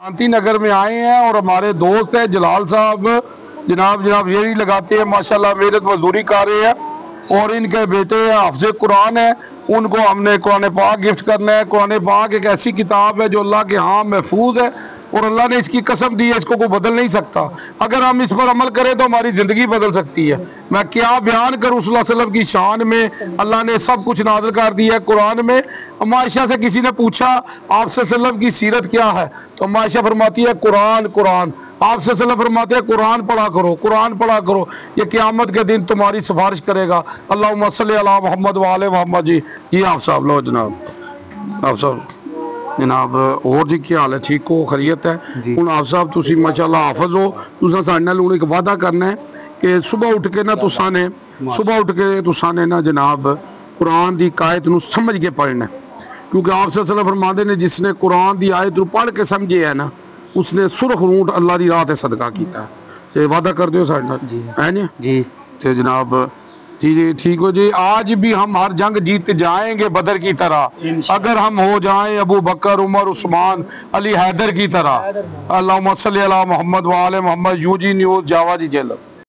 क्रांति नगर में आए हैं और हमारे दोस्त हैं जलाल साहब, जनाब यही लगाते हैं माशाल्लाह, मेहनत मजदूरी कर रहे हैं और इनके बेटे हाफिज कुरान है, उनको हमने कुरान पाक गिफ्ट करना है। कुरान पाक एक ऐसी किताब है जो अल्लाह के यहाँ महफूज है और अल्लाह ने इसकी कसम दी है, इसको कोई बदल नहीं सकता। अगर हम इस पर अमल करें तो हमारी ज़िंदगी बदल सकती है। मैं क्या बयान करूँ सल्लल्लाहु अलैहि वसल्लम की शान में, अल्लाह ने सब कुछ नाज़िल कर दिया है कुरान में। मायशा से किसी ने पूछा आपसे सल्लम की सीरत क्या है, तो मायशा फरमाती है कुरान कुरान। आपसे सल्लम फरमाते हैं कुरान पढ़ा करो, कुरान पढ़ा करो, ये क़यामत के दिन तुम्हारी सिफारिश करेगा। अल्लाहुम्मा सल्ली अला मुहम्मद व आले मुहम्मद। जी आप साहब लो जनाब, आप साहब जनाब और जी क्या हाल है, ठीक हो, खैरियत है? हुण आप साहब तुसी माशाअल्लाह हाफिज हो, तुसां साडे नाल हुण एक वादा करना है कि सुबह उठ के ना तुसां ने ना जनाब कुरान दी आयत नूं समझ के पढ़ना है, क्योंकि आप सल्लल्लाहु अलैहि वसल्लम फरमाते ने जिसने कुरान दी आयत नूं पढ़ के समझे है ना, उसने सुरख ऊंट अल्लाह दी राह ते सदका कीता है। ते वादा कर दो साडे नाल हैं जी? ते जनाब जी ठीक हो जी। आज भी हम हर जंग जीत जाएंगे बदर की तरह, अगर हम हो जाएं अबू बकर उमर उस्मान अली हैदर की तरह। अल्लाहुम्मा सल्ली अला मुहम्मद व आले मुहम्मद। यूजी न्यूज़ जावा जी जेल।